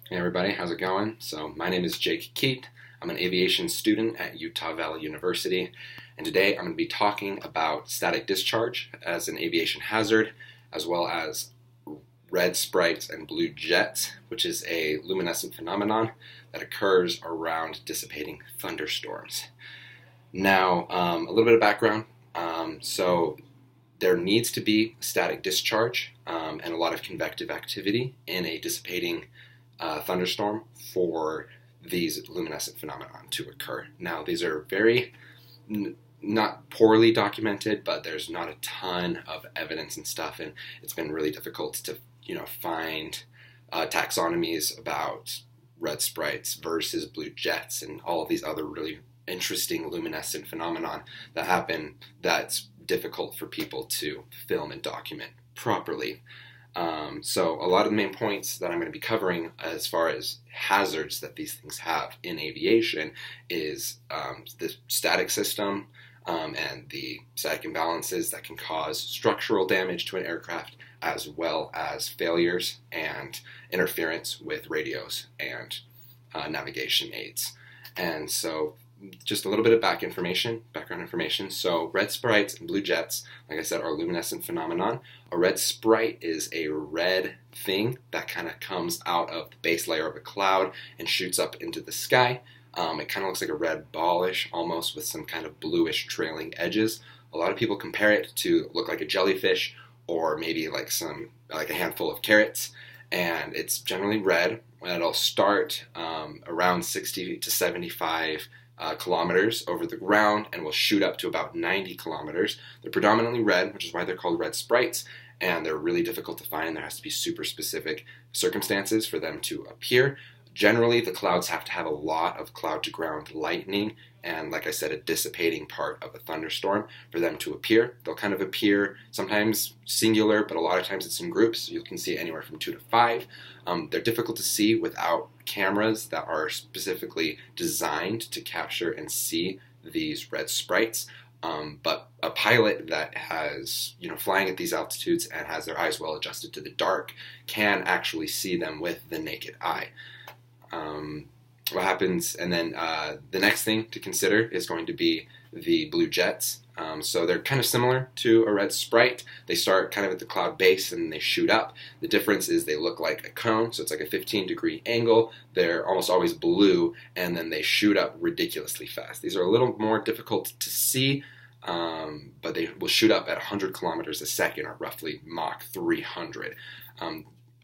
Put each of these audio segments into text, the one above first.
Hey everybody, how's it going? So my name is Jake Keat. I'm an aviation student at Utah Valley University, and today I'm going to be talking about static discharge as an aviation hazard, as well as red sprites and blue jets, which is a luminescent phenomenon that occurs around dissipating thunderstorms. Now, a little bit of background. So there needs to be static discharge and a lot of convective activity in a dissipating thunderstorm for these luminescent phenomenon to occur. Now, these are very not poorly documented, but there's not a ton of evidence and stuff, and it's been really difficult to find taxonomies about red sprites versus blue jets and all of these other really interesting luminescent phenomenon that happen that's difficult for people to film and document properly. So a lot of the main points that I'm going to be covering as far as hazards that these things have in aviation is the static system and the static imbalances that can cause structural damage to an aircraft, as well as failures and interference with radios and navigation aids. And so just a little bit of background information. So red sprites and blue jets, like I said, are luminescent phenomenon. A red sprite is a red thing that kind of comes out of the base layer of a cloud and shoots up into the sky. It kind of looks like a red ballish almost with some kind of bluish trailing edges. A lot of people compare it to look like a jellyfish or maybe like a handful of carrots. And it's generally red. It'll start around 60 to 75 kilometers over the ground and will shoot up to about 90 kilometers. They're predominantly red, which is why they're called red sprites, and they're really difficult to find. There has to be super specific circumstances for them to appear. Generally, the clouds have to have a lot of cloud-to-ground lightning and, like I said, a dissipating part of a thunderstorm for them to appear. They'll kind of appear sometimes singular, but a lot of times it's in groups. You can see anywhere from 2 to 5. They're difficult to see without cameras that are specifically designed to capture and see these red sprites. But a pilot that has, flying at these altitudes and has their eyes well adjusted to the dark can actually see them with the naked eye. What happens, and then the next thing to consider is going to be the blue jets. So they're kind of similar to a red sprite. They start kind of at the cloud base and they shoot up. The difference is they look like a cone, so it's like a 15-degree angle. They're almost always blue, and then they shoot up ridiculously fast. These are a little more difficult to see, but they will shoot up at 100 kilometers a second, or roughly Mach 300.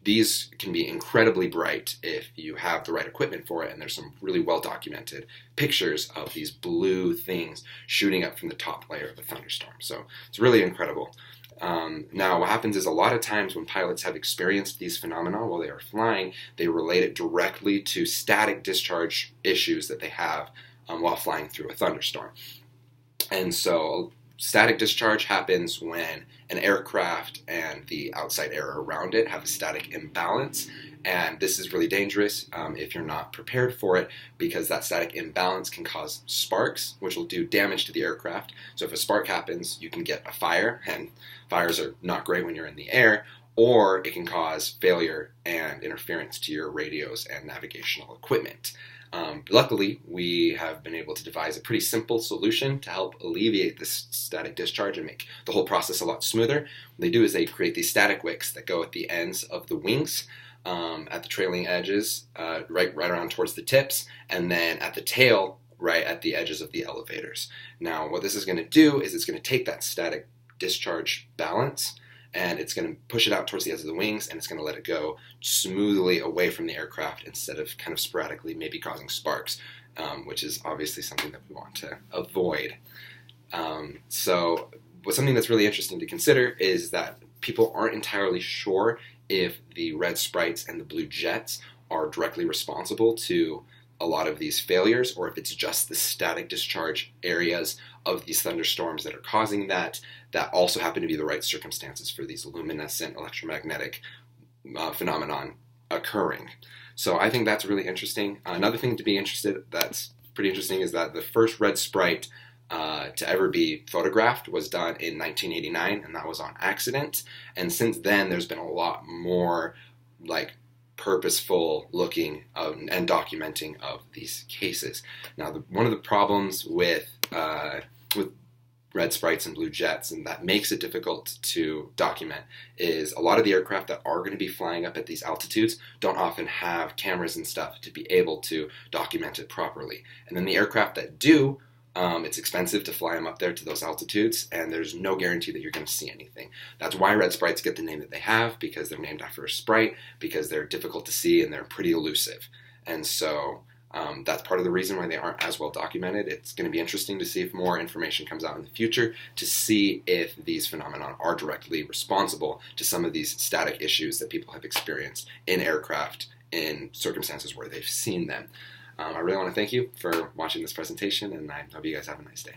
These can be incredibly bright if you have the right equipment for it, and there's some really well-documented pictures of these blue things shooting up from the top layer of a thunderstorm. So it's really incredible. Now, what happens is a lot of times when pilots have experienced these phenomena while they are flying, they relate it directly to static discharge issues that they have while flying through a thunderstorm. And so static discharge happens when an aircraft and the outside air around it have a static imbalance, and this is really dangerous if you're not prepared for it, because that static imbalance can cause sparks, which will do damage to the aircraft. So if a spark happens, you can get a fire, and fires are not great when you're in the air, or it can cause failure and interference to your radios and navigational equipment. Luckily, we have been able to devise a pretty simple solution to help alleviate this static discharge and make the whole process a lot smoother. What they do is they create these static wicks that go at the ends of the wings, at the trailing edges, right around towards the tips, and then at the tail, right at the edges of the elevators. Now, what this is going to do is it's going to take that static discharge balance, and it's going to push it out towards the ends of the wings, and it's going to let it go smoothly away from the aircraft instead of kind of sporadically maybe causing sparks, which is obviously something that we want to avoid. So something that's really interesting to consider is that people aren't entirely sure if the red sprites and the blue jets are directly responsible to a lot of these failures, or if it's just the static discharge areas of these thunderstorms that are causing that also happen to be the right circumstances for these luminescent electromagnetic phenomenon occurring. So I think that's really interesting. Another thing to be interested, that's pretty interesting, is that the first red sprite to ever be photographed was done in 1989, and that was on accident. And since then, there's been a lot more purposeful looking and documenting of these cases. Now, one of the problems with red Sprites and blue jets, and that makes it difficult to document, is a lot of the aircraft that are going to be flying up at these altitudes don't often have cameras and stuff to be able to document it properly. And then the aircraft that do, it's expensive to fly them up there to those altitudes, and there's no guarantee that you're going to see anything. That's why red Sprites get the name that they have, because they're named after a sprite, because they're difficult to see and they're pretty elusive. And so that's part of the reason why they aren't as well documented. It's going to be interesting to see if more information comes out in the future to see if these phenomena are directly responsible to some of these static issues that people have experienced in aircraft in circumstances where they've seen them. I really want to thank you for watching this presentation, and I hope you guys have a nice day.